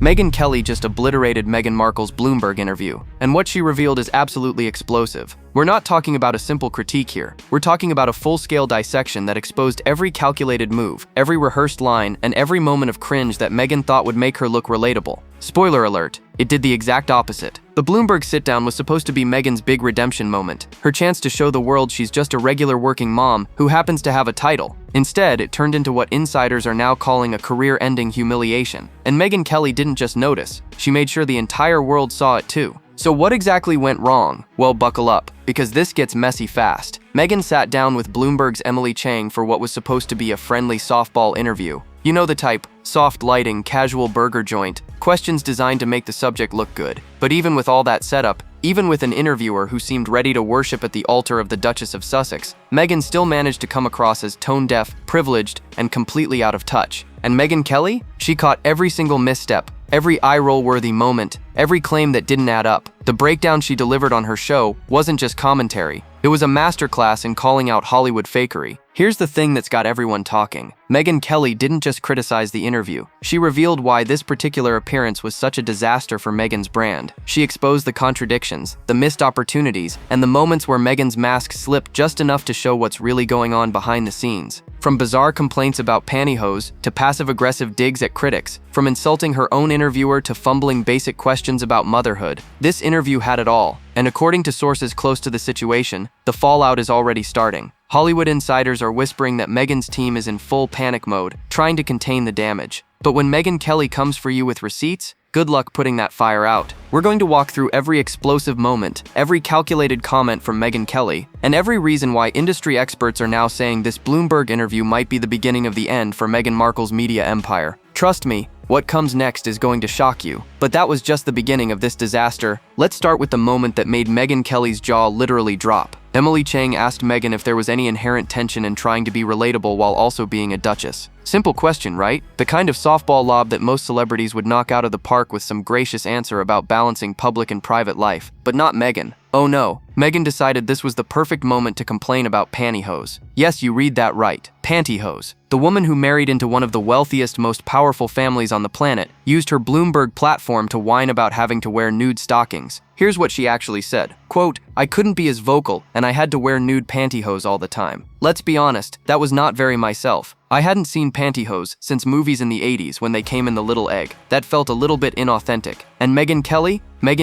Megyn Kelly just obliterated Meghan Markle's Bloomberg interview, and what she revealed is absolutely explosive. We're not talking about a simple critique here. We're talking about a full-scale dissection that exposed every calculated move, every rehearsed line, and every moment of cringe that Megyn thought would make her look relatable. Spoiler alert, it did the exact opposite. The Bloomberg sit-down was supposed to be Megyn's big redemption moment, her chance to show the world she's just a regular working mom who happens to have a title. Instead, it turned into what insiders are now calling a career-ending humiliation. And Megyn Kelly didn't just notice, she made sure the entire world saw it too. So what exactly went wrong? Well, buckle up, because this gets messy fast. Megyn sat down with Bloomberg's Chang for what was supposed to be a friendly softball interview. You know the type, soft lighting, casual burger joint, questions designed to make the subject look good. But even with all that setup, even with an interviewer who seemed ready to worship at the altar of the Duchess of Sussex, Megyn still managed to come across as tone-deaf, privileged, and completely out of touch. And Megyn Kelly? She caught every single misstep, every eye-roll-worthy moment, every claim that didn't add up. The breakdown she delivered on her show wasn't just commentary. It was a masterclass in calling out Hollywood fakery. Here's the thing that's got everyone talking. Megyn Kelly didn't just criticize the interview. She revealed why this particular appearance was such a disaster for Megyn's brand. She exposed the contradictions, the missed opportunities, and the moments where Megyn's mask slipped just enough to show what's really going on behind the scenes. From bizarre complaints about pantyhose to passive-aggressive digs at critics, from insulting her own interviewer to fumbling basic questions about motherhood, this interview had it all. And according to sources close to the situation, the fallout is already starting. Hollywood insiders are whispering that Megyn's team is in full panic mode, trying to contain the damage. But when Megyn Kelly comes for you with receipts, good luck putting that fire out. We're going to walk through every explosive moment, every calculated comment from Megyn Kelly, and every reason why industry experts are now saying this Bloomberg interview might be the beginning of the end for Meghan Markle's media empire. Trust me, what comes next is going to shock you. But that was just the beginning of this disaster. Let's start with the moment that made Megyn Kelly's jaw literally drop. Chang asked Megyn if there was any inherent tension in trying to be relatable while also being a duchess. Simple question, right? The kind of softball lob that most celebrities would knock out of the park with some gracious answer about balancing public and private life. But not Megyn. Oh no, Megyn decided this was the perfect moment to complain about pantyhose. Yes, you read that right, pantyhose. The woman who married into one of the wealthiest, most powerful families on the planet used her Bloomberg platform to whine about having to wear nude stockings. Here's what she actually said, quote, "I couldn't be as vocal, and I had to wear nude pantyhose all the time. Let's be honest, that was not very myself. I hadn't seen pantyhose since movies in the 80s when they came in the little egg. That felt a little bit inauthentic." And Megyn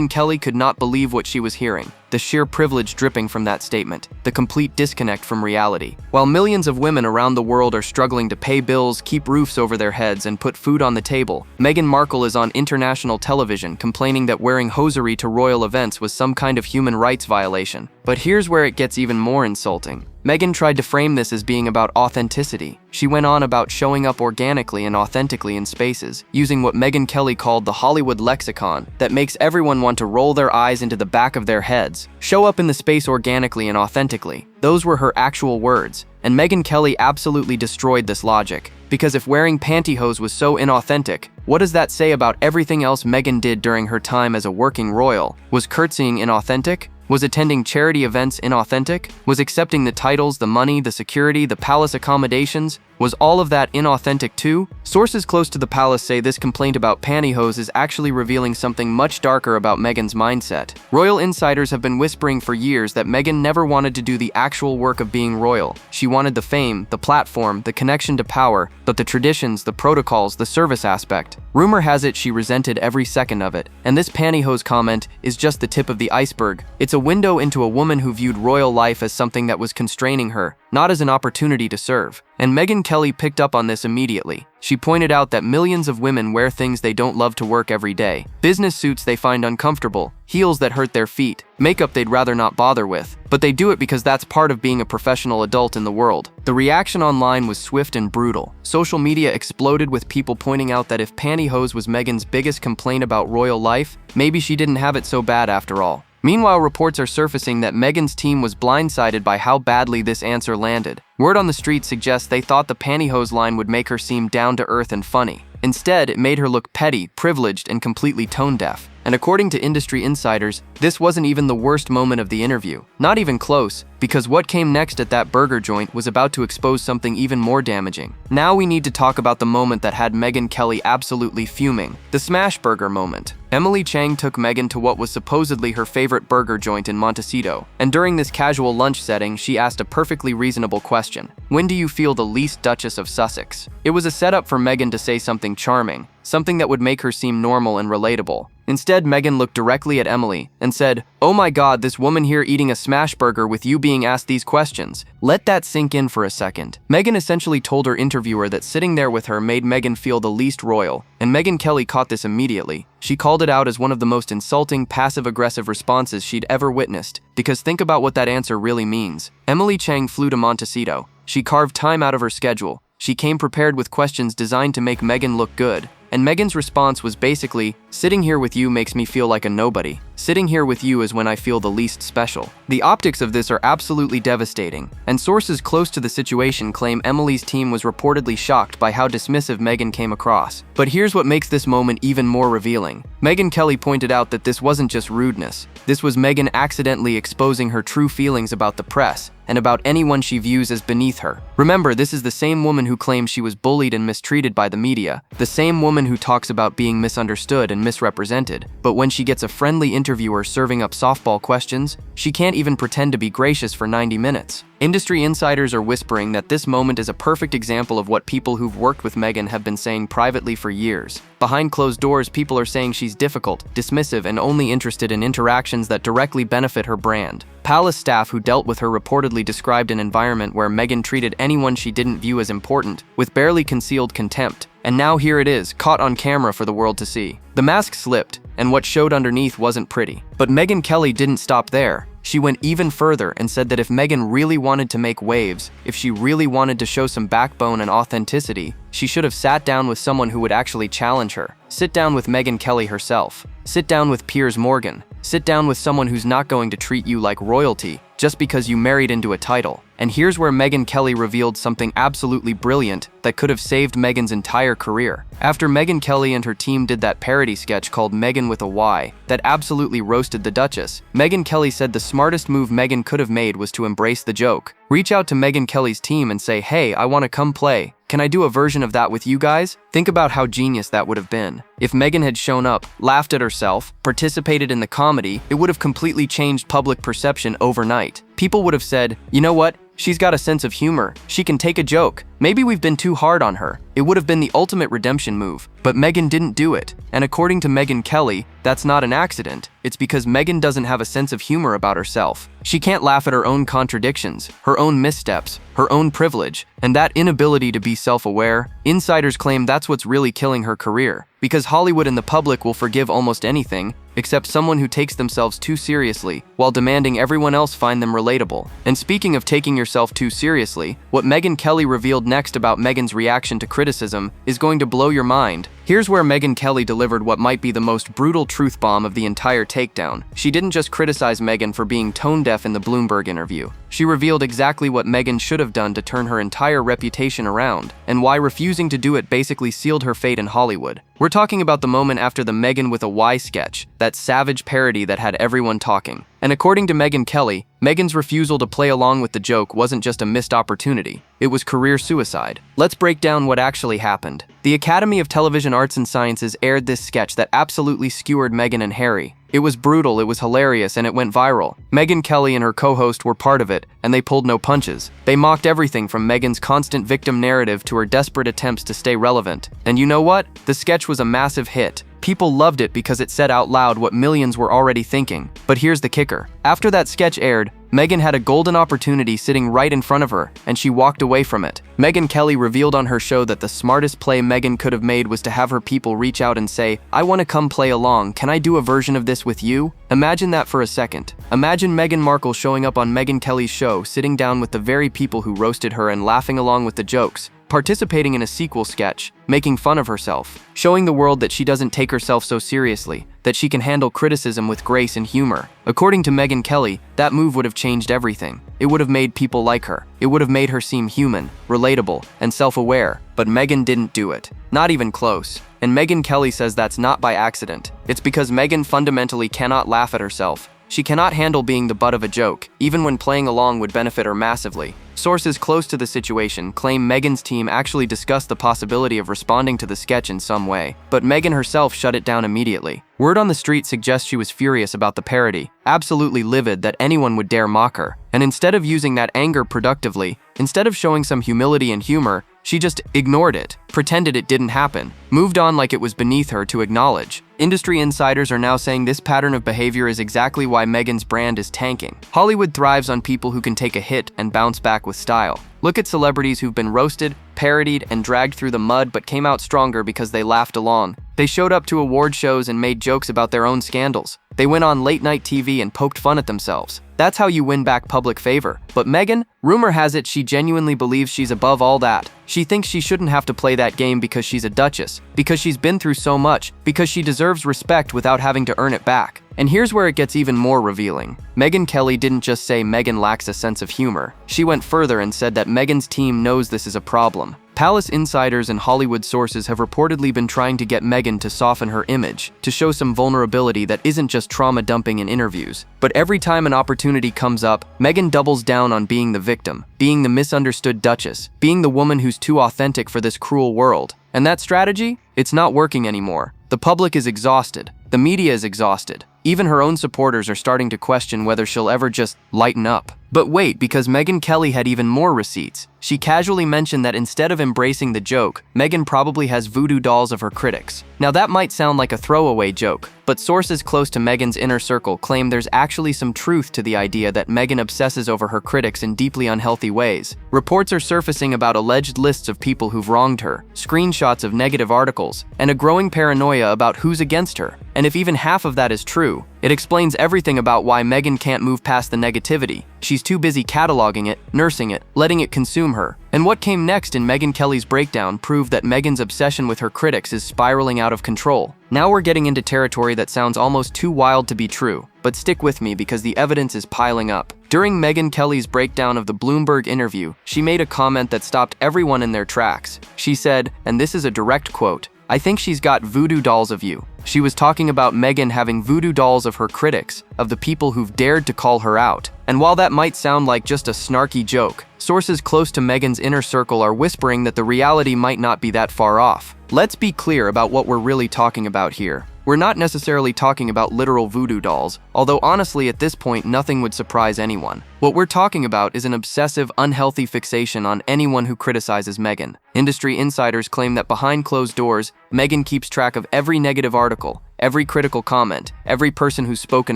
Kelly could not believe what she was hearing. The sheer privilege dripping from that statement. The complete disconnect from reality. While millions of women around the world are struggling to pay bills, keep roofs over their heads, and put food on the table, Meghan Markle is on international television complaining that wearing hosiery to royal events was some kind of human rights violation. But here's where it gets even more insulting. Megyn tried to frame this as being about authenticity. She went on about showing up organically and authentically in spaces, using what Megyn Kelly called the Hollywood lexicon that makes everyone want to roll their eyes into the back of their heads. Show up in the space organically and authentically. Those were her actual words. And Megyn Kelly absolutely destroyed this logic. Because if wearing pantyhose was so inauthentic, what does that say about everything else Megyn did during her time as a working royal? Was curtsying inauthentic? Was attending charity events inauthentic? Was accepting the titles, the money, the security, the palace accommodations? Was all of that inauthentic too? Sources close to the palace say this complaint about pantyhose is actually revealing something much darker about Meghan's mindset. Royal insiders have been whispering for years that Meghan never wanted to do the actual work of being royal. She wanted the fame, the platform, the connection to power, but the traditions, the protocols, the service aspect. Rumor has it she resented every second of it. And this pantyhose comment is just the tip of the iceberg. It's a window into a woman who viewed royal life as something that was constraining her, not as an opportunity to serve. And Megyn Kelly picked up on this immediately. She pointed out that millions of women wear things they don't love to work every day. Business suits they find uncomfortable, heels that hurt their feet, makeup they'd rather not bother with. But they do it because that's part of being a professional adult in the world. The reaction online was swift and brutal. Social media exploded with people pointing out that if pantyhose was Meghan's biggest complaint about royal life, maybe she didn't have it so bad after all. Meanwhile, reports are surfacing that Meghan's team was blindsided by how badly this answer landed. Word on the street suggests they thought the pantyhose line would make her seem down to earth and funny. Instead, it made her look petty, privileged, and completely tone-deaf. And according to industry insiders, this wasn't even the worst moment of the interview. Not even close, because what came next at that burger joint was about to expose something even more damaging. Now we need to talk about the moment that had Megyn Kelly absolutely fuming. The Smashburger moment. Emily Chang took Megyn to what was supposedly her favorite burger joint in Montecito, and during this casual lunch setting, she asked a perfectly reasonable question. When do you feel the least Duchess of Sussex? It was a setup for Megyn to say something charming, something that would make her seem normal and relatable. Instead, Megyn looked directly at Emily and said, "Oh my god, this woman here eating a Smashburger with you being asked these questions. Let that sink in for a second." Megyn essentially told her interviewer that sitting there with her made Megyn feel the least royal, and Megyn Kelly caught this immediately. She called it out as one of the most insulting, passive-aggressive responses she'd ever witnessed, because think about what that answer really means. Emily Chang flew to Montecito. She carved time out of her schedule. She came prepared with questions designed to make Megyn look good. And Megyn's response was basically, "Sitting here with you makes me feel like a nobody. Sitting here with you is when I feel the least special." The optics of this are absolutely devastating, and sources close to the situation claim Emily's team was reportedly shocked by how dismissive Megyn came across. But here's what makes this moment even more revealing. Megyn Kelly pointed out that this wasn't just rudeness. This was Megyn accidentally exposing her true feelings about the press and about anyone she views as beneath her. Remember, this is the same woman who claims she was bullied and mistreated by the media, the same woman who talks about being misunderstood and misrepresented, but when she gets a friendly interviewer serving up softball questions, she can't even pretend to be gracious for 90 minutes. Industry insiders are whispering that this moment is a perfect example of what people who've worked with Megyn have been saying privately for years. Behind closed doors, people are saying she's difficult, dismissive, and only interested in interactions that directly benefit her brand. Palace staff who dealt with her reportedly described an environment where Megyn treated anyone she didn't view as important with barely concealed contempt. And now here it is, caught on camera for the world to see. The mask slipped, and what showed underneath wasn't pretty. But Megyn Kelly didn't stop there. She went even further and said that if Megyn really wanted to make waves, if she really wanted to show some backbone and authenticity, she should have sat down with someone who would actually challenge her. Sit down with Megyn Kelly herself. Sit down with Piers Morgan. Sit down with someone who's not going to treat you like royalty just because you married into a title. And here's where Megyn Kelly revealed something absolutely brilliant that could have saved Megyn's entire career. After Megyn Kelly and her team did that parody sketch called Megyn with a Y that absolutely roasted the Duchess, Megyn Kelly said the smartest move Megyn could have made was to embrace the joke. Reach out to Megyn Kelly's team and say, "Hey, I want to come play. Can I do a version of that with you guys?" Think about how genius that would have been. If Megyn had shown up, laughed at herself, participated in the comedy, it would have completely changed public perception overnight. People would have said, "You know what? She's got a sense of humor. She can take a joke. Maybe we've been too hard on her." It would have been the ultimate redemption move. But Megyn didn't do it. And according to Megyn Kelly, that's not an accident. It's because Megyn doesn't have a sense of humor about herself. She can't laugh at her own contradictions, her own missteps, her own privilege, and that inability to be self-aware. Insiders claim that's what's really killing her career. Because Hollywood and the public will forgive almost anything, except someone who takes themselves too seriously, while demanding everyone else find them relatable. And speaking of taking yourself too seriously, what Megyn Kelly revealed next about Megyn's reaction to criticism is going to blow your mind. Here's where Megyn Kelly delivered what might be the most brutal truth bomb of the entire takedown. She didn't just criticize Megyn for being tone-deaf in the Bloomberg interview. She revealed exactly what Megyn should have done to turn her entire reputation around, and why refusing to do it basically sealed her fate in Hollywood. We're talking about the moment after the Megyn with a Y sketch, that savage parody that had everyone talking. And according to Megyn Kelly, Megyn's refusal to play along with the joke wasn't just a missed opportunity, it was career suicide. Let's break down what actually happened. The Academy of Television Arts and Sciences aired this sketch that absolutely skewered Megyn and Harry. It was brutal, it was hilarious, and it went viral. Megyn Kelly and her co-host were part of it, and they pulled no punches. They mocked everything from Megyn's constant victim narrative to her desperate attempts to stay relevant. And you know what? The sketch was a massive hit. People loved it because it said out loud what millions were already thinking. But here's the kicker. After that sketch aired, Megyn had a golden opportunity sitting right in front of her, and she walked away from it. Megyn Kelly revealed on her show that the smartest play Megyn could have made was to have her people reach out and say, "I want to come play along. Can I do a version of this with you?" Imagine that for a second. Imagine Meghan Markle showing up on Megyn Kelly's show, sitting down with the very people who roasted her and laughing along with the jokes, participating in a sequel sketch, making fun of herself, showing the world that she doesn't take herself so seriously, that she can handle criticism with grace and humor. According to Megyn Kelly, that move would have changed everything. It would have made people like her. It would have made her seem human, relatable, and self-aware. But Megyn didn't do it. Not even close. And Megyn Kelly says that's not by accident. It's because Megyn fundamentally cannot laugh at herself. She cannot handle being the butt of a joke, even when playing along would benefit her massively. Sources close to the situation claim Megyn's team actually discussed the possibility of responding to the sketch in some way, but Megyn herself shut it down immediately. Word on the street suggests she was furious about the parody, absolutely livid that anyone would dare mock her. And instead of using that anger productively, instead of showing some humility and humor, she just ignored it, pretended it didn't happen, moved on like it was beneath her to acknowledge. Industry insiders are now saying this pattern of behavior is exactly why Megyn's brand is tanking. Hollywood thrives on people who can take a hit and bounce back with style. Look at celebrities who've been roasted, parodied, and dragged through the mud but came out stronger because they laughed along. They showed up to award shows and made jokes about their own scandals. They went on late-night TV and poked fun at themselves. That's how you win back public favor. But Megyn, rumor has it she genuinely believes she's above all that. She thinks she shouldn't have to play that game because she's a duchess, because she's been through so much, because she deserves respect without having to earn it back. And here's where it gets even more revealing. Megyn Kelly didn't just say Megyn lacks a sense of humor. She went further and said that Megyn's team knows this is a problem. Palace insiders and Hollywood sources have reportedly been trying to get Megyn to soften her image, to show some vulnerability that isn't just trauma dumping in interviews. But every time an opportunity comes up, Megyn doubles down on being the victim, being the misunderstood duchess, being the woman who's too authentic for this cruel world. And that strategy? It's not working anymore. The public is exhausted. The media is exhausted. Even her own supporters are starting to question whether she'll ever just lighten up. But wait, because Megyn Kelly had even more receipts. She casually mentioned that instead of embracing the joke, Megyn probably has voodoo dolls of her critics. Now that might sound like a throwaway joke, but sources close to Megyn's inner circle claim there's actually some truth to the idea that Megyn obsesses over her critics in deeply unhealthy ways. Reports are surfacing about alleged lists of people who've wronged her, screenshots of negative articles, and a growing paranoia about who's against her. And if even half of that is true, it explains everything about why Megyn can't move past the negativity. She's too busy cataloging it, nursing it, letting it consume her. And what came next in Megyn Kelly's breakdown proved that Megyn's obsession with her critics is spiraling out of control. Now we're getting into territory that sounds almost too wild to be true, but stick with me because the evidence is piling up. During Megyn Kelly's breakdown of the Bloomberg interview, she made a comment that stopped everyone in their tracks. She said, and this is a direct quote, "I think she's got voodoo dolls of you." She was talking about Megyn having voodoo dolls of her critics, of the people who've dared to call her out. And while that might sound like just a snarky joke, sources close to Megyn's inner circle are whispering that the reality might not be that far off. Let's be clear about what we're really talking about here. We're not necessarily talking about literal voodoo dolls, although honestly at this point nothing would surprise anyone. What we're talking about is an obsessive, unhealthy fixation on anyone who criticizes Megyn. Industry insiders claim that behind closed doors, Megyn keeps track of every negative article, every critical comment, every person who's spoken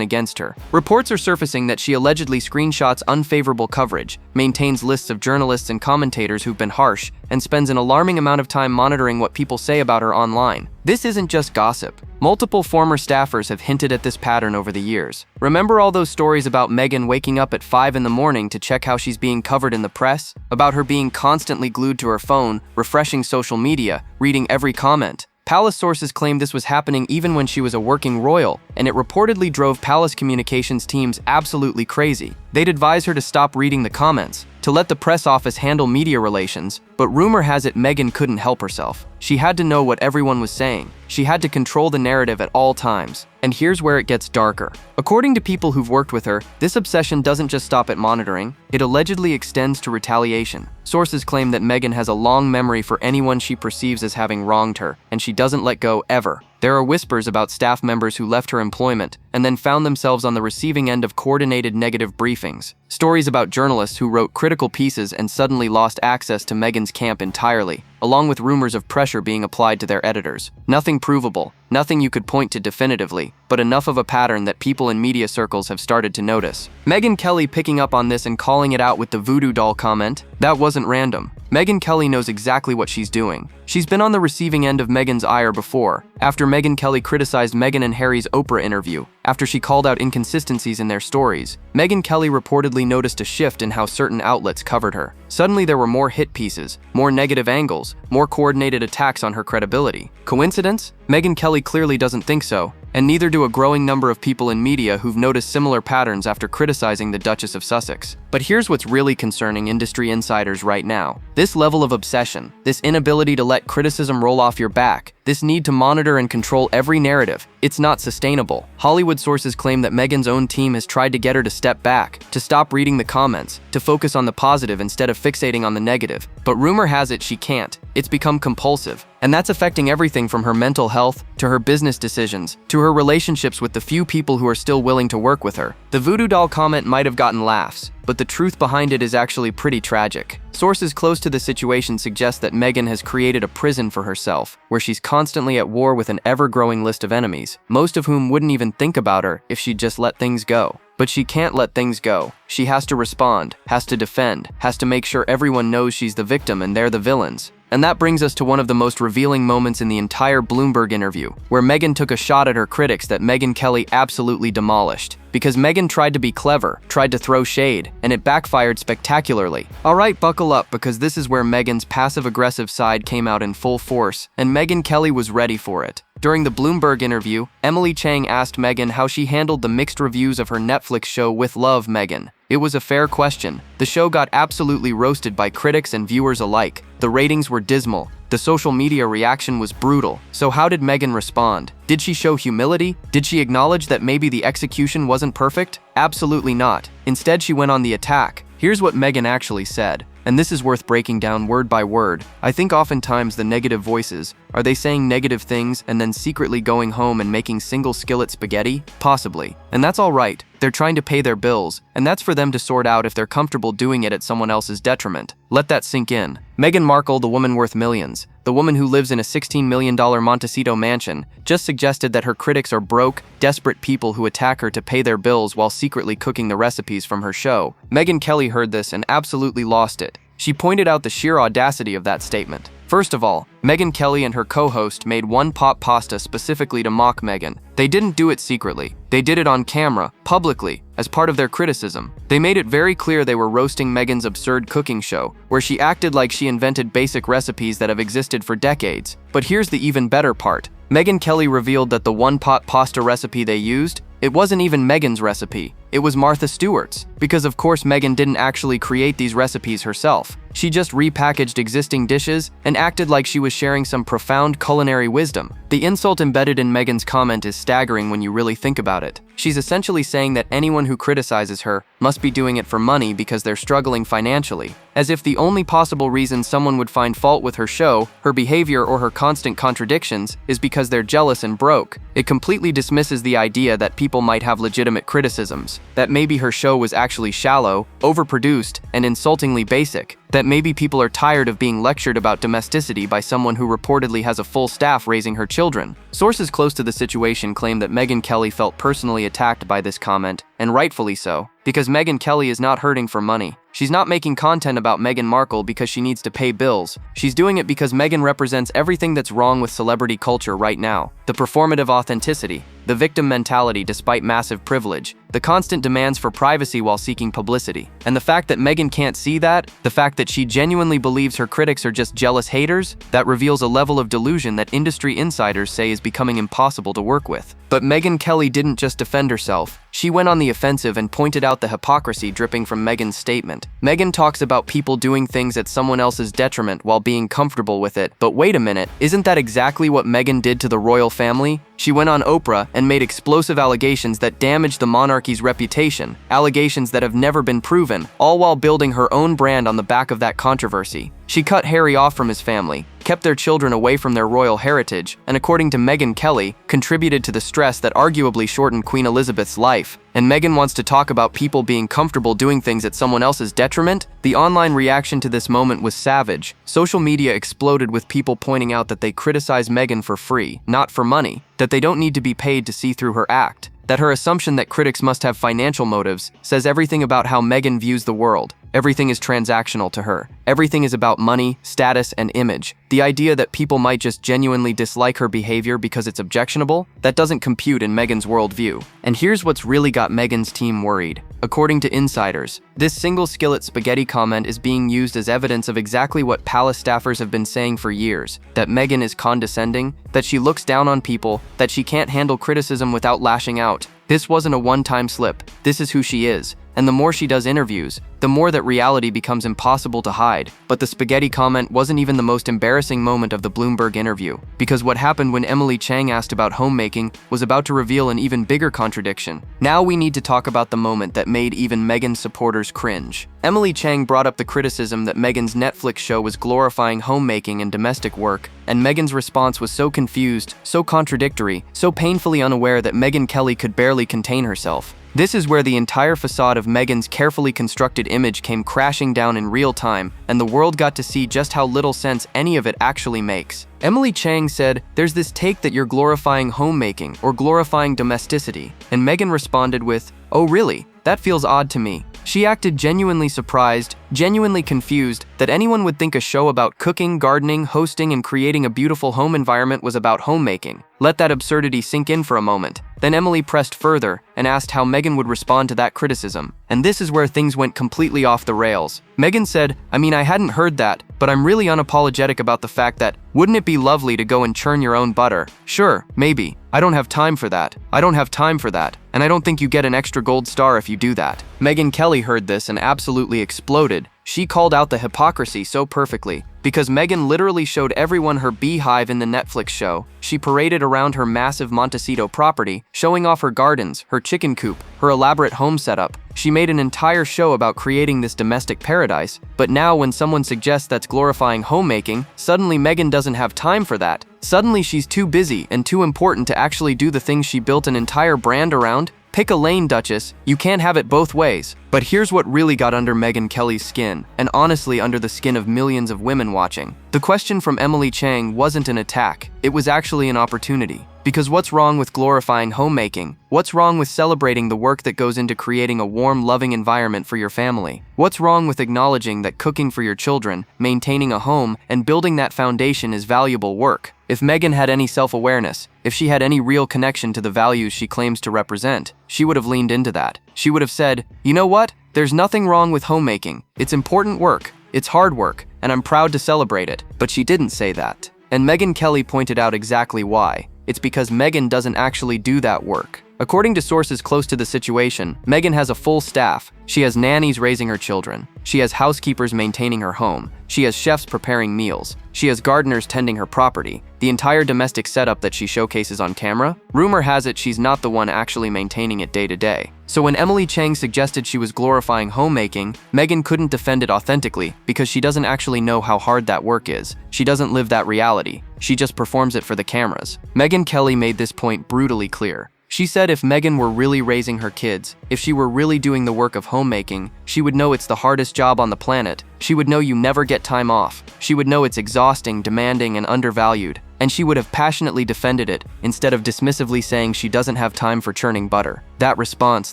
against her. Reports are surfacing that she allegedly screenshots unfavorable coverage, maintains lists of journalists and commentators who've been harsh, and spends an alarming amount of time monitoring what people say about her online. This isn't just gossip. Multiple former staffers have hinted at this pattern over the years. Remember all those stories about Megyn waking up at 5 in the morning to check how she's being covered in the press? About her being constantly glued to her phone, refreshing social media, reading every comment? Palace sources claim this was happening even when she was a working royal, and it reportedly drove Palace communications teams absolutely crazy. They'd advise her to stop reading the comments, to let the press office handle media relations, but rumor has it Megyn couldn't help herself. She had to know what everyone was saying. She had to control the narrative at all times. And here's where it gets darker. According to people who've worked with her, this obsession doesn't just stop at monitoring, it allegedly extends to retaliation. Sources claim that Megyn has a long memory for anyone she perceives as having wronged her, and she doesn't let go ever. There are whispers about staff members who left her employment and then found themselves on the receiving end of coordinated negative briefings. Stories about journalists who wrote critical pieces and suddenly lost access to Megyn's camp entirely, along with rumors of pressure being applied to their editors. Nothing provable, nothing you could point to definitively, but enough of a pattern that people in media circles have started to notice. Megyn Kelly picking up on this and calling it out with the voodoo doll comment? That wasn't random. Megyn Kelly knows exactly what she's doing. She's been on the receiving end of Megyn's ire before. After Megyn Kelly criticized Meghan and Harry's Oprah interview, after she called out inconsistencies in their stories, Megyn Kelly reportedly noticed a shift in how certain outlets covered her. Suddenly there were more hit pieces, more negative angles, more coordinated attacks on her credibility. Coincidence? Megyn Kelly clearly doesn't think so, and neither do a growing number of people in media who've noticed similar patterns after criticizing the Duchess of Sussex. But here's what's really concerning industry insiders right now. This level of obsession, this inability to let criticism roll off your back, this need to monitor and control every narrative, it's not sustainable. Hollywood sources claim that Meghan's own team has tried to get her to step back, to stop reading the comments, to focus on the positive instead of fixating on the negative. But rumor has it she can't. It's become compulsive. And that's affecting everything from her mental health, to her business decisions, to her relationships with the few people who are still willing to work with her. The voodoo doll comment might have gotten laughs, but the truth behind it is actually pretty tragic. Sources close to the situation suggest that Meghan has created a prison for herself, where she's constantly at war with an ever-growing list of enemies, most of whom wouldn't even think about her if she'd just let things go. But she can't let things go. She has to respond, has to defend, has to make sure everyone knows she's the victim and they're the villains. And that brings us to one of the most revealing moments in the entire Bloomberg interview, where Meghan took a shot at her critics that Megyn Kelly absolutely demolished. Because Meghan tried to be clever, tried to throw shade, and it backfired spectacularly. Alright, buckle up, because this is where Meghan's passive-aggressive side came out in full force, and Megyn Kelly was ready for it. During the Bloomberg interview, Emily Chang asked Meghan how she handled the mixed reviews of her Netflix show With Love, Meghan. It was a fair question. The show got absolutely roasted by critics and viewers alike. The ratings were dismal. The social media reaction was brutal. So how did Meghan respond? Did she show humility? Did she acknowledge that maybe the execution wasn't perfect? Absolutely not. Instead, she went on the attack. Here's what Meghan actually said. And this is worth breaking down word by word. I think oftentimes the negative voices, are they saying negative things and then secretly going home and making single skillet spaghetti? Possibly. And that's all right. They're trying to pay their bills, and that's for them to sort out if they're comfortable doing it at someone else's detriment. Let that sink in. Meghan Markle, the woman worth millions, the woman who lives in a $16 million Montecito mansion, just suggested that her critics are broke, desperate people who attack her to pay their bills while secretly cooking the recipes from her show. Megyn Kelly heard this and absolutely lost it. She pointed out the sheer audacity of that statement. First of all, Megyn Kelly and her co-host made one pot pasta specifically to mock Meghan. They didn't do it secretly. They did it on camera, publicly, as part of their criticism. They made it very clear they were roasting Meghan's absurd cooking show, where she acted like she invented basic recipes that have existed for decades. But here's the even better part. Megyn Kelly revealed that the one-pot pasta recipe they used, it wasn't even Meghan's recipe. It was Martha Stewart's. Because of course Meghan didn't actually create these recipes herself. She just repackaged existing dishes and acted like she was sharing some profound culinary wisdom. The insult embedded in Meghan's comment is staggering when you really think about it. She's essentially saying that anyone who criticizes her must be doing it for money because they're struggling financially, as if the only possible reason someone would find fault with her show, her behavior, or her constant contradictions is because they're jealous and broke. It completely dismisses the idea that people might have legitimate criticisms, that maybe her show was actually shallow, overproduced, and insultingly basic, that maybe people are tired of being lectured about domesticity by someone who reportedly has a full staff raising her children. Sources close to the situation claim that Megyn Kelly felt personally attacked by this comment, and rightfully so, because Megyn Kelly is not hurting for money. She's not making content about Meghan Markle because she needs to pay bills. She's doing it because Meghan represents everything that's wrong with celebrity culture right now. The performative authenticity, the victim mentality despite massive privilege, the constant demands for privacy while seeking publicity. And the fact that Meghan can't see that, the fact that she genuinely believes her critics are just jealous haters, that reveals a level of delusion that industry insiders say is becoming impossible to work with. But Megyn Kelly didn't just defend herself. She went on the offensive and pointed out the hypocrisy dripping from Meghan's statement. Meghan talks about people doing things at someone else's detriment while being comfortable with it. But wait a minute, isn't that exactly what Meghan did to the royal family? She went on Oprah and made explosive allegations that damaged the monarchy's reputation, allegations that have never been proven, all while building her own brand on the back of that controversy. She cut Harry off from his family, kept their children away from their royal heritage, and according to Megyn Kelly, contributed to the stress that arguably shortened Queen Elizabeth's life. And Meghan wants to talk about people being comfortable doing things at someone else's detriment? The online reaction to this moment was savage. Social media exploded with people pointing out that they criticize Meghan for free, not for money, that they don't need to be paid to see through her act, that her assumption that critics must have financial motives says everything about how Meghan views the world. Everything is transactional to her. Everything is about money, status, and image. The idea that people might just genuinely dislike her behavior because it's objectionable, that doesn't compute in Meghan's worldview. And here's what's really got Meghan's team worried. According to insiders, this single skillet spaghetti comment is being used as evidence of exactly what palace staffers have been saying for years, that Meghan is condescending, that she looks down on people, that she can't handle criticism without lashing out. This wasn't a one-time slip. This is who she is. And the more she does interviews, the more that reality becomes impossible to hide. But the spaghetti comment wasn't even the most embarrassing moment of the Bloomberg interview, because what happened when Emily Chang asked about homemaking was about to reveal an even bigger contradiction. Now we need to talk about the moment that made even Meghan's supporters cringe. Emily Chang brought up the criticism that Meghan's Netflix show was glorifying homemaking and domestic work, and Meghan's response was so confused, so contradictory, so painfully unaware that Megyn Kelly could barely contain herself. This is where the entire facade of Meghan's carefully constructed image came crashing down in real time, and the world got to see just how little sense any of it actually makes. Emily Chang said, "There's this take that you're glorifying homemaking or glorifying domesticity," and Meghan responded with, "Oh really? That feels odd to me." She acted genuinely surprised, genuinely confused that anyone would think a show about cooking, gardening, hosting, and creating a beautiful home environment was about homemaking. Let that absurdity sink in for a moment. Then Emily pressed further and asked how Meghan would respond to that criticism. And this is where things went completely off the rails. Meghan said, I hadn't heard that, but I'm really unapologetic about the fact that, wouldn't it be lovely to go and churn your own butter? Sure, maybe. I don't have time for that. I don't have time for that. And I don't think you get an extra gold star if you do that. Megyn Kelly heard this and absolutely exploded. She called out the hypocrisy so perfectly, because Meghan literally showed everyone her beehive in the Netflix show. She paraded around her massive Montecito property, showing off her gardens, her chicken coop, her elaborate home setup. She made an entire show about creating this domestic paradise, but now when someone suggests that's glorifying homemaking, suddenly Meghan doesn't have time for that. Suddenly she's too busy and too important to actually do the things she built an entire brand around. Pick a lane, Duchess. You can't have it both ways. But here's what really got under Megyn Kelly's skin, and honestly under the skin of millions of women watching. The question from Emily Chang wasn't an attack. It was actually an opportunity. Because what's wrong with glorifying homemaking? What's wrong with celebrating the work that goes into creating a warm, loving environment for your family? What's wrong with acknowledging that cooking for your children, maintaining a home, and building that foundation is valuable work? If Meghan had any self-awareness, if she had any real connection to the values she claims to represent, she would have leaned into that. She would have said, you know what? There's nothing wrong with homemaking. It's important work. It's hard work, and I'm proud to celebrate it. But she didn't say that. And Megyn Kelly pointed out exactly why. It's because Meghan doesn't actually do that work. According to sources close to the situation, Meghan has a full staff. She has nannies raising her children. She has housekeepers maintaining her home. She has chefs preparing meals. She has gardeners tending her property. The entire domestic setup that she showcases on camera, rumor has it she's not the one actually maintaining it day to day. So when Emily Chang suggested she was glorifying homemaking, Meghan couldn't defend it authentically because she doesn't actually know how hard that work is. She doesn't live that reality. She just performs it for the cameras. Megyn Kelly made this point brutally clear. She said if Meghan were really raising her kids, if she were really doing the work of homemaking, she would know it's the hardest job on the planet. She would know you never get time off. She would know it's exhausting, demanding, and undervalued. And she would have passionately defended it, instead of dismissively saying she doesn't have time for churning butter. That response,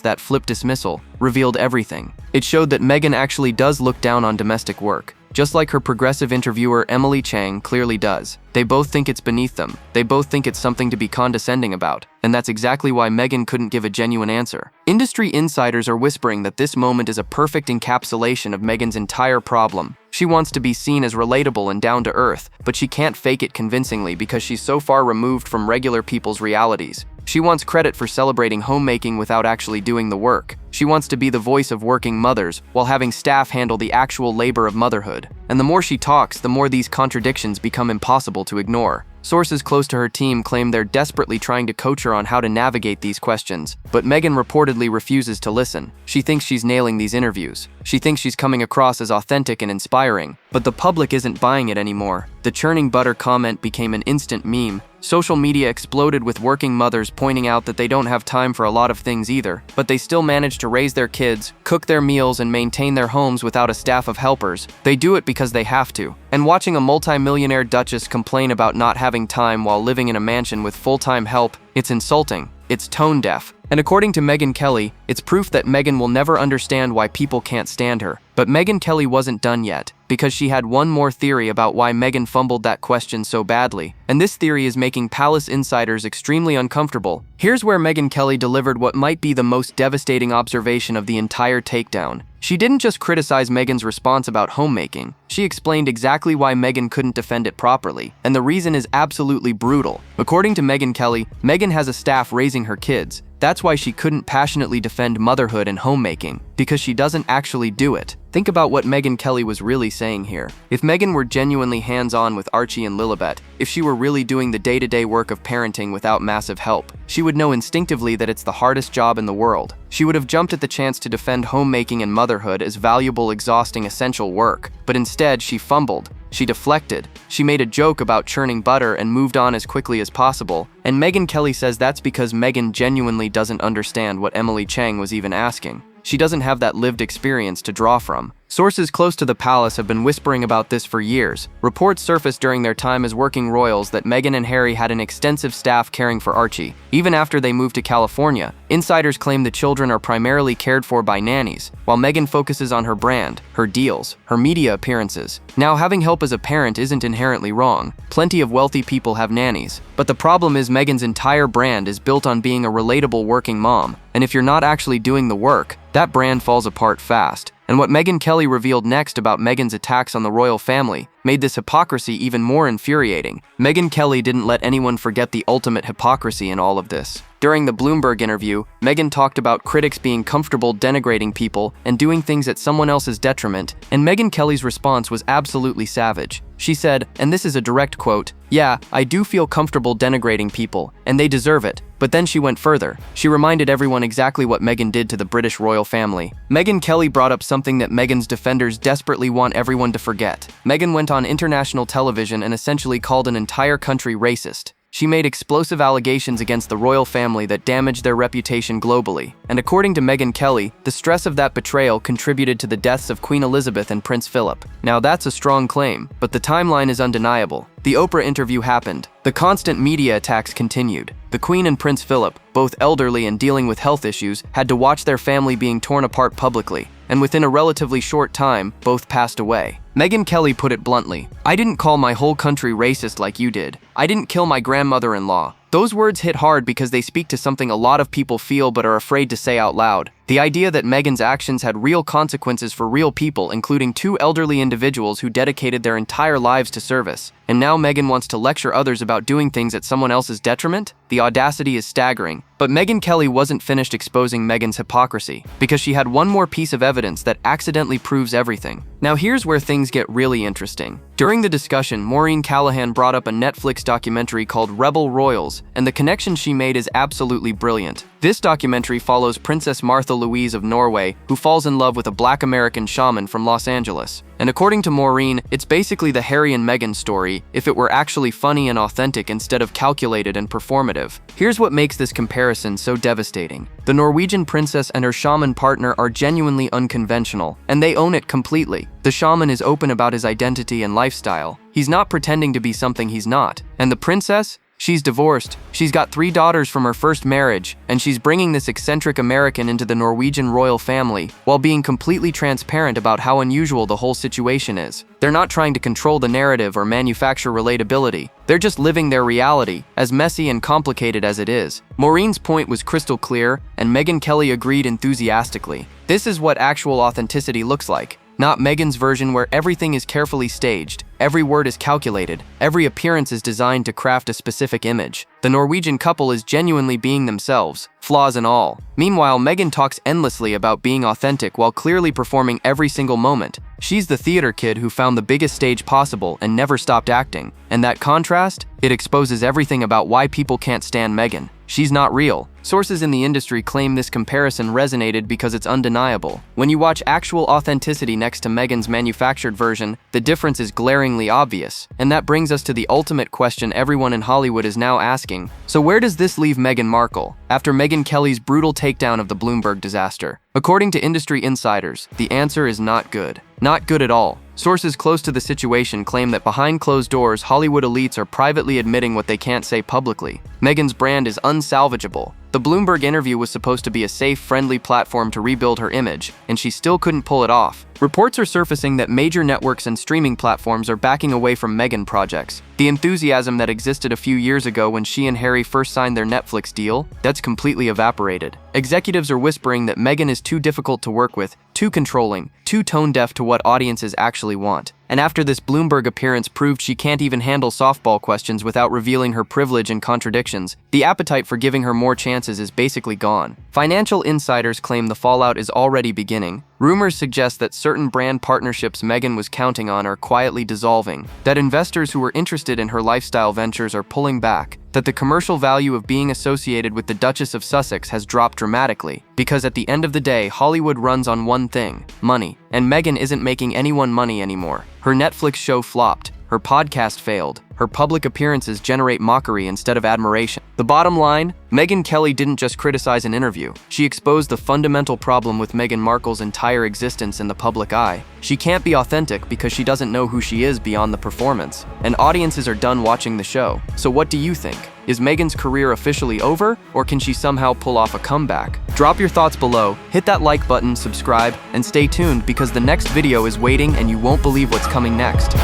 that flip dismissal, revealed everything. It showed that Meghan actually does look down on domestic work, just like her progressive interviewer Emily Chang clearly does. They both think it's beneath them. They both think it's something to be condescending about. And that's exactly why Meghan couldn't give a genuine answer. Industry insiders are whispering that this moment is a perfect encapsulation of Meghan's entire problem. She wants to be seen as relatable and down to earth, but she can't fake it convincingly because she's so far removed from regular people's realities. She wants credit for celebrating homemaking without actually doing the work. She wants to be the voice of working mothers while having staff handle the actual labor of motherhood. And the more she talks, the more these contradictions become impossible to ignore. Sources close to her team claim they're desperately trying to coach her on how to navigate these questions, but Meghan reportedly refuses to listen. She thinks she's nailing these interviews. She thinks she's coming across as authentic and inspiring, but the public isn't buying it anymore. The churning butter comment became an instant meme. Social media exploded with working mothers pointing out that they don't have time for a lot of things either, but they still manage to raise their kids, cook their meals, and maintain their homes without a staff of helpers. They do it because they have to. And watching a multi-millionaire duchess complain about not having time while living in a mansion with full-time help, it's insulting. It's tone deaf. And according to Megyn Kelly, it's proof that Meghan will never understand why people can't stand her. But Megyn Kelly wasn't done yet, because she had one more theory about why Meghan fumbled that question so badly, and this theory is making palace insiders extremely uncomfortable. Here's where Megyn Kelly delivered what might be the most devastating observation of the entire takedown. She didn't just criticize Meghan's response about homemaking, she explained exactly why Meghan couldn't defend it properly, and the reason is absolutely brutal. According to Megyn Kelly, Meghan has a staff raising her kids. That's why she couldn't passionately defend motherhood and homemaking, because she doesn't actually do it. Think about what Megyn Kelly was really saying here. If Meghan were genuinely hands-on with Archie and Lilibet, if she were really doing the day-to-day work of parenting without massive help, she would know instinctively that it's the hardest job in the world. She would have jumped at the chance to defend homemaking and motherhood as valuable, exhausting, essential work. But instead, she fumbled. She deflected. She made a joke about churning butter and moved on as quickly as possible. And Megyn Kelly says that's because Meghan genuinely doesn't understand what Emily Chang was even asking. She doesn't have that lived experience to draw from. Sources close to the palace have been whispering about this for years. Reports surfaced during their time as working royals that Meghan and Harry had an extensive staff caring for Archie. Even after they moved to California, insiders claim the children are primarily cared for by nannies, while Meghan focuses on her brand, her deals, her media appearances. Now, having help as a parent isn't inherently wrong. Plenty of wealthy people have nannies. But the problem is Meghan's entire brand is built on being a relatable working mom, and if you're not actually doing the work, that brand falls apart fast. And what Megyn Kelly revealed next about Meghan's attacks on the royal family made this hypocrisy even more infuriating. Megyn Kelly didn't let anyone forget the ultimate hypocrisy in all of this. During the Bloomberg interview, Meghan talked about critics being comfortable denigrating people and doing things at someone else's detriment, and Megyn Kelly's response was absolutely savage. She said, and this is a direct quote, "Yeah, I do feel comfortable denigrating people, and they deserve it." But then she went further. She reminded everyone exactly what Meghan did to the British royal family. Megyn Kelly brought up something that Meghan's defenders desperately want everyone to forget. Meghan went on international television and essentially called an entire country racist. She made explosive allegations against the royal family that damaged their reputation globally. And according to Megyn Kelly, the stress of that betrayal contributed to the deaths of Queen Elizabeth and Prince Philip. Now that's a strong claim, but the timeline is undeniable. The Oprah interview happened. The constant media attacks continued. The Queen and Prince Philip, both elderly and dealing with health issues, had to watch their family being torn apart publicly. And within a relatively short time, both passed away. Megyn Kelly put it bluntly, "I didn't call my whole country racist like you did. I didn't kill my grandmother-in-law." Those words hit hard because they speak to something a lot of people feel but are afraid to say out loud. The idea that Meghan's actions had real consequences for real people, including two elderly individuals who dedicated their entire lives to service. And now Meghan wants to lecture others about doing things at someone else's detriment? The audacity is staggering. But Megyn Kelly wasn't finished exposing Meghan's hypocrisy, because she had one more piece of evidence that accidentally proves everything. Now here's where things get really interesting. During the discussion, Maureen Callahan brought up a Netflix documentary called Rebel Royals, and the connection she made is absolutely brilliant. This documentary follows Princess Martha Louise of Norway, who falls in love with a Black American shaman from Los Angeles. And according to Maureen, it's basically the Harry and Meghan story if it were actually funny and authentic instead of calculated and performative. Here's what makes this comparison so devastating. The Norwegian princess and her shaman partner are genuinely unconventional, and they own it completely. The shaman is open about his identity and lifestyle. He's not pretending to be something he's not. And the princess? She's divorced, she's got 3 daughters from her first marriage, and she's bringing this eccentric American into the Norwegian royal family while being completely transparent about how unusual the whole situation is. They're not trying to control the narrative or manufacture relatability. They're just living their reality, as messy and complicated as it is. Maureen's point was crystal clear, and Megyn Kelly agreed enthusiastically. This is what actual authenticity looks like. Not Meghan's version where everything is carefully staged, every word is calculated, every appearance is designed to craft a specific image. The Norwegian couple is genuinely being themselves, flaws and all. Meanwhile, Meghan talks endlessly about being authentic while clearly performing every single moment. She's the theater kid who found the biggest stage possible and never stopped acting. And that contrast? It exposes everything about why people can't stand Meghan. She's not real. Sources in the industry claim this comparison resonated because it's undeniable. When you watch actual authenticity next to Meghan's manufactured version, the difference is glaringly obvious. And that brings us to the ultimate question everyone in Hollywood is now asking. So where does this leave Meghan Markle after Megyn Kelly's brutal takedown of the Bloomberg disaster? According to industry insiders, the answer is not good. Not good at all. Sources close to the situation claim that behind closed doors, Hollywood elites are privately admitting what they can't say publicly. Meghan's brand is unsalvageable. The Bloomberg interview was supposed to be a safe, friendly platform to rebuild her image, and she still couldn't pull it off. Reports are surfacing that major networks and streaming platforms are backing away from Meghan projects. The enthusiasm that existed a few years ago when she and Harry first signed their Netflix deal, that's completely evaporated. Executives are whispering that Meghan is too difficult to work with, too controlling, too tone-deaf to what audiences actually want. And after this Bloomberg appearance proved she can't even handle softball questions without revealing her privilege and contradictions, the appetite for giving her more chances is basically gone. Financial insiders claim the fallout is already beginning. Rumors suggest that certain brand partnerships Meghan was counting on are quietly dissolving, that investors who were interested in her lifestyle ventures are pulling back, that the commercial value of being associated with the Duchess of Sussex has dropped dramatically, because at the end of the day, Hollywood runs on one thing: money. And Meghan isn't making anyone money anymore. Her Netflix show flopped, her podcast failed, her public appearances generate mockery instead of admiration. The bottom line, Megyn Kelly didn't just criticize an interview. She exposed the fundamental problem with Meghan Markle's entire existence in the public eye. She can't be authentic because she doesn't know who she is beyond the performance, and audiences are done watching the show. So what do you think? Is Meghan's career officially over, or can she somehow pull off a comeback? Drop your thoughts below, hit that like button, subscribe, and stay tuned because the next video is waiting and you won't believe what's coming next.